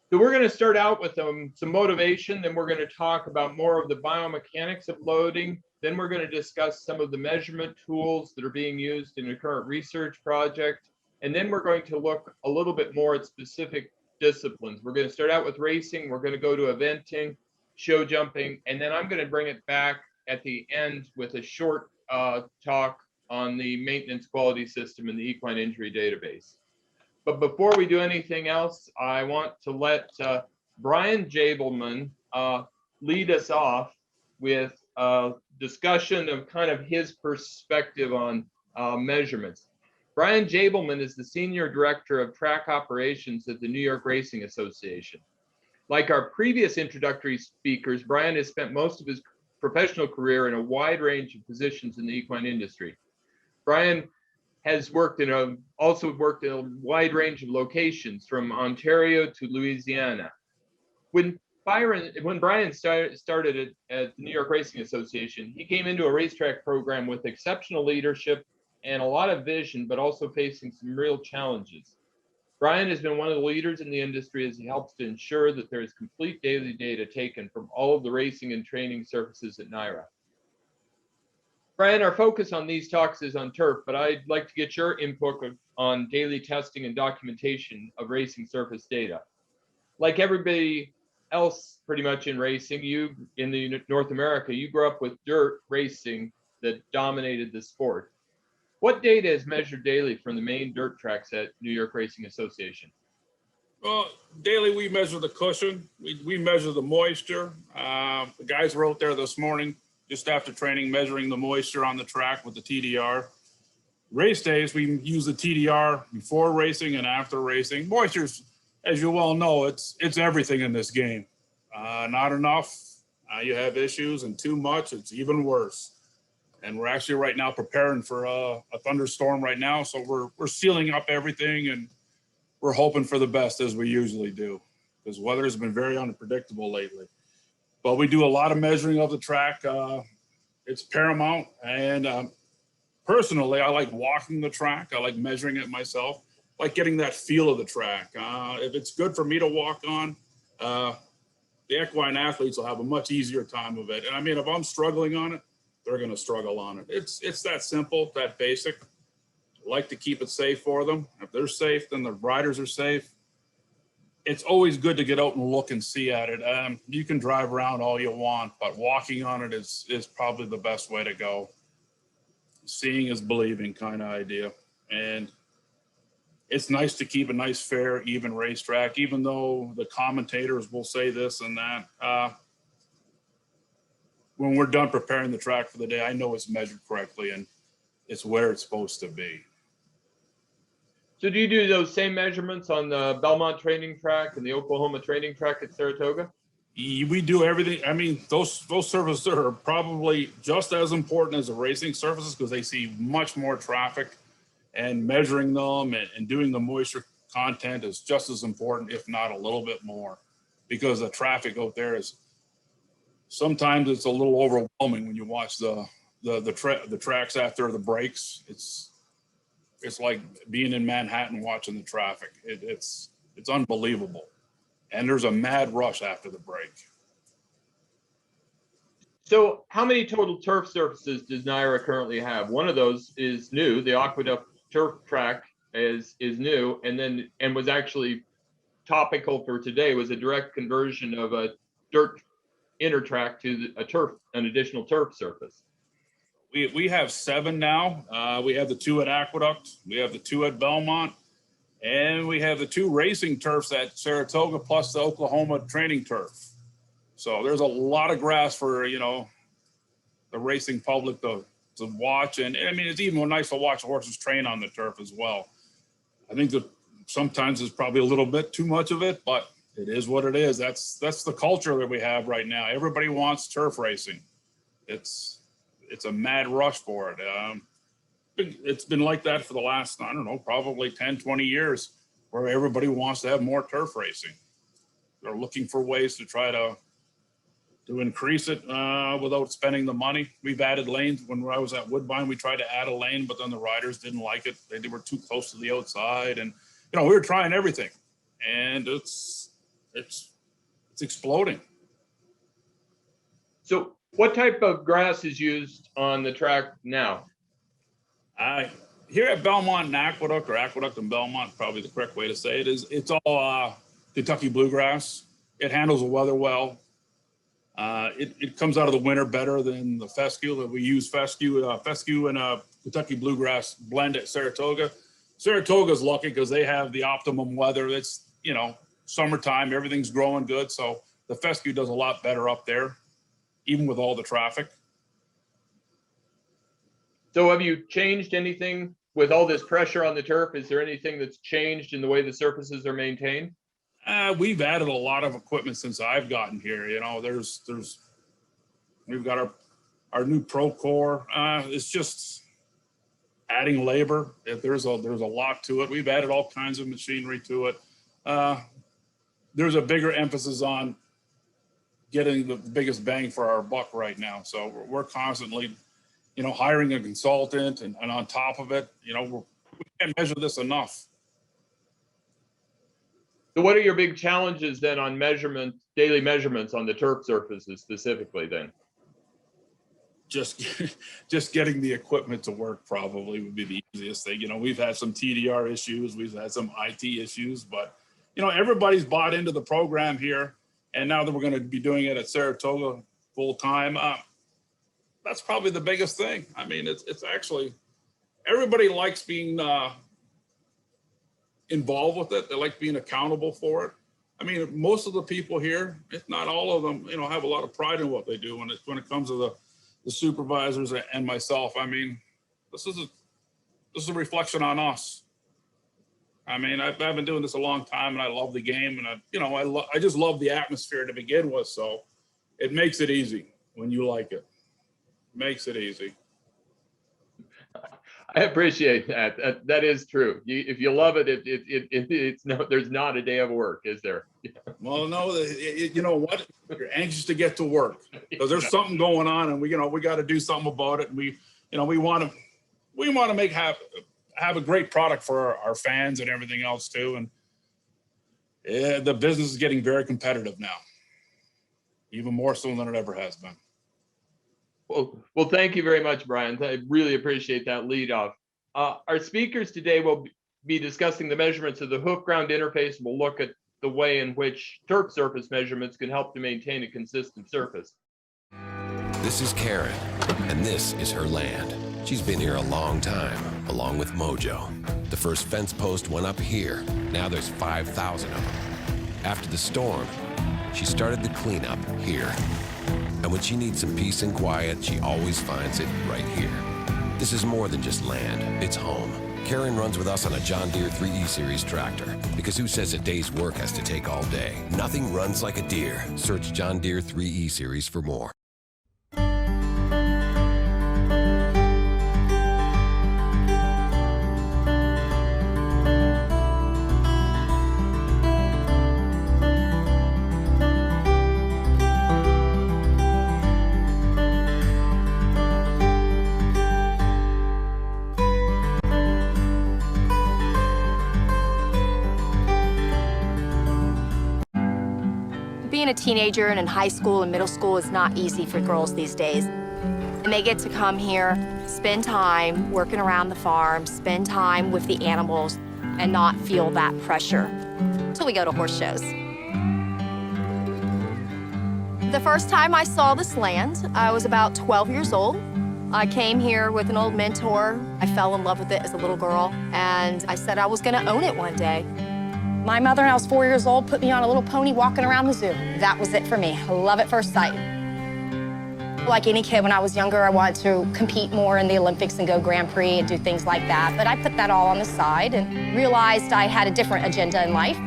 So we're going to start out with some motivation, then we're going to talk about more of the biomechanics of loading. Then we're going to discuss some of the measurement tools that are being used in a current research project. And then we're going to look a little bit more at specific disciplines. We're going to start out with racing. We're going to go to eventing, show jumping, and then I'm going to bring it back at the end with a short talk on the maintenance quality system in the equine injury database. But before we do anything else, I want to let Brian Jabelman lead us off with a discussion of kind of his perspective on measurements. Brian Jabelman is the Senior Director of Track Operations at the New York Racing Association. Like our previous introductory speakers, Brian has spent most of his professional career in a wide range of positions in the equine industry. Brian has also worked in a wide range of locations from Ontario to Louisiana. When Brian started at the New York Racing Association, he came into a racetrack program with exceptional leadership and a lot of vision, but also facing some real challenges. Brian has been one of the leaders in the industry as he helps to ensure that there is complete daily data taken from all of the racing and training surfaces at NTRA. Brian, our focus on these talks is on turf, but I'd like to get your input on daily testing and documentation of racing surface data. Like everybody else pretty much in racing, you in North America, you grew up with dirt racing that dominated the sport. What data is measured daily from the main dirt tracks at New York Racing Association? Well, daily we measure the cushion, we measure the moisture. The guys were out there this morning just after training, measuring the moisture on the track with the TDR. Race days, we use the TDR before racing and after racing. Moisture's, as you well know, it's everything in this game. Not enough, you have issues, and too much, it's even worse. And we're actually right now preparing for a thunderstorm right now, so we're sealing up everything, and we're hoping for the best as we usually do, because weather has been very unpredictable lately. But we do a lot of measuring of the track. It's paramount. And personally, I like walking the track. I like measuring it myself. I like getting that feel of the track. If it's good for me to walk on, the equine athletes will have a much easier time of it. And I mean, if I'm struggling on it, they're going to struggle on it. It's that simple, that basic. I like to keep it safe for them. If they're safe, then the riders are safe. It's always good to get out and look and see at it. You can drive around all you want, but walking on it is probably the best way to go. Seeing is believing kind of idea. And it's nice to keep a nice, fair, even racetrack, even though the commentators will say this and that. When we're done preparing the track for the day, I know it's measured correctly and it's where it's supposed to be. So do you do those same measurements on the Belmont training track and the Oklahoma training track at Saratoga? We do everything. I mean, those surfaces are probably just as important as the racing surfaces because they see much more traffic, and measuring them and doing the moisture content is just as important, if not a little bit more, because the traffic out there is sometimes it's a little overwhelming when you watch the tracks after the breaks. It's like being in Manhattan watching the traffic. It's unbelievable. And there's a mad rush after the break. So how many total turf surfaces does NTRA currently have? One of those is new. The Aqueduct turf track is new, and was actually topical for today, was a direct conversion of a dirt inner track to an additional turf surface. We have 7 now. We have the 2 at Aqueduct, we have the 2 at Belmont, and we have the 2 racing turfs at Saratoga plus the Oklahoma training turf. So there's a lot of grass for, the racing public to watch. And I mean, it's even nice to watch horses train on the turf as well. I think that sometimes there's probably a little bit too much of it, but it is what it is. That's the culture that we have right now. Everybody wants turf racing. It's a mad rush for it. It's been like that for the last, I don't know, probably 10, 20 years, where everybody wants to have more turf racing. They're looking for ways to try to increase it without spending the money. We've added lanes. When I was at Woodbine, we tried to add a lane, but then the riders didn't like it. They were too close to the outside. And, we were trying everything. And it's it's exploding. So what type of grass is used on the track now? Here at Belmont and Aqueduct, or Aqueduct and Belmont, probably the correct way to say it, is it's all Kentucky bluegrass. It handles the weather well. It comes out of the winter better than the fescue. We use fescue and Kentucky bluegrass blend at Saratoga. Saratoga's lucky because they have the optimum weather. It's, you know, summertime, everything's growing good. So the fescue does a lot better up there, even with all the traffic. So have you changed anything with all this pressure on the turf? Is there anything that's changed in the way the surfaces are maintained? We've added a lot of equipment since I've gotten here. You know, we've got our new Pro Core. It's just adding labor. There's a lot to it. We've added all kinds of machinery to it. There's a bigger emphasis on getting the biggest bang for our buck right now. So we're constantly, you know, hiring a consultant and on top of it, you know, we can't measure this enough. So what are your big challenges then on daily measurements on the turf surfaces specifically then? Just getting the equipment to work probably would be the easiest thing. You know, we've had some TDR issues, we've had some IT issues, but you know, everybody's bought into the program here. And now that we're going to be doing it at Saratoga full time, that's probably the biggest thing. I mean, it's actually, everybody likes being involved with it. They like being accountable for it. I mean, most of the people here, if not all of them, you know, have a lot of pride in what they do when it comes to the supervisors and myself. I mean, this is a reflection on us. I mean, I've been doing this a long time, and I love the game, and I just love the atmosphere to begin with. So it makes it easy when you like it. Makes it easy. I appreciate that. That is true. If you love it, it's no. There's not a day of work, is there? Well, no. You know what? You're anxious to get to work because there's something going on, and we got to do something about it. And we want to have a great product for our fans and everything else too. And the business is getting very competitive now, even more so than it ever has been. Well, thank you very much, Brian. I really appreciate that lead off. Our speakers today will be discussing the measurements of the hoof ground interface. We'll look at the way in which turf surface measurements can help to maintain a consistent surface. This is Karen, and this is her land. She's been here a long time, along with Mojo. The first fence post went up here. Now there's 5,000 of them. After the storm, she started the cleanup here. And when she needs some peace and quiet, she always finds it right here. This is more than just land, it's home. Karen runs with us on a John Deere 3E Series tractor, because who says a day's work has to take all day? Nothing runs like a Deere. Search John Deere 3E Series for more. Being a teenager and in high school and middle school is not easy for girls these days. And they get to come here, spend time working around the farm, spend time with the animals, and not feel that pressure until we go to horse shows. The first time I saw this land, I was about 12 years old. I came here with an old mentor. I fell in love with it as a little girl, and I said I was gonna own it one day. My mother, when I was 4 years old, put me on a little pony walking around the zoo. That was it for me. Love at first sight. Like any kid, when I was younger, I wanted to compete more in the Olympics and go Grand Prix and do things like that. But I put that all on the side and realized I had a different agenda in life.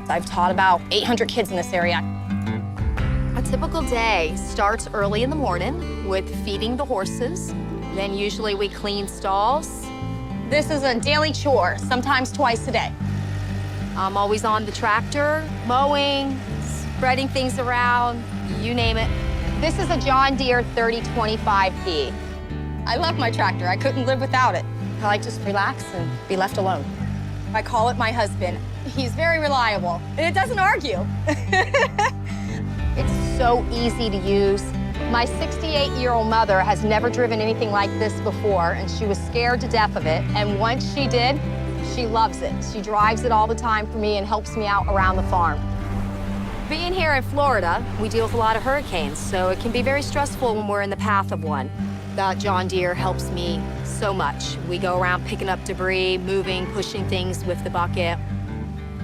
I've taught about 800 kids in this area. A typical day starts early in the morning with feeding the horses. Then usually we clean stalls. This is a daily chore, sometimes twice a day. I'm always on the tractor, mowing, spreading things around, you name it. This is a John Deere 3025P. I love my tractor. I couldn't live without it. I like to just relax and be left alone. I call it my husband. He's very reliable, and it doesn't argue. It's so easy to use. My 68-year-old mother has never driven anything like this before, and she was scared to death of it. And once she did, she loves it. She drives it all the time for me and helps me out around the farm. Being here in Florida, we deal with a lot of hurricanes, so it can be very stressful when we're in the path of one. That John Deere helps me so much. We go around picking up debris, moving, pushing things with the bucket.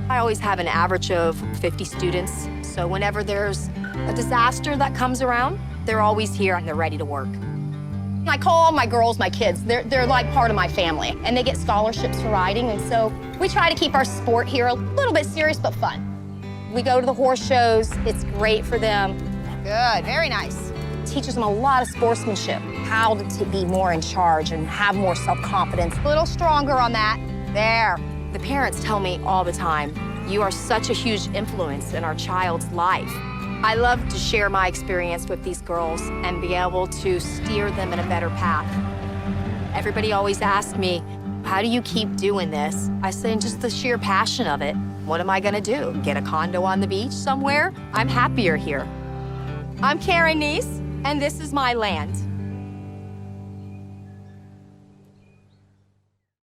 I always have an average of 50 students, so whenever there's a disaster that comes around, they're always here and they're ready to work. I call all my girls my kids. They're like part of my family, and they get scholarships for riding, and so we try to keep our sport here a little bit serious but fun. We go to the horse shows. It's great for them. Good, very nice. Teaches them a lot of sportsmanship, how to be more in charge and have more self-confidence. A little stronger on that. There. The parents tell me all the time, you are such a huge influence in our child's life. I love to share my experience with these girls and be able to steer them in a better path. Everybody always asks me, how do you keep doing this? I say, just the sheer passion of it. What am I gonna do? Get a condo on the beach somewhere? I'm happier here. I'm Karen Neese, and this is my land.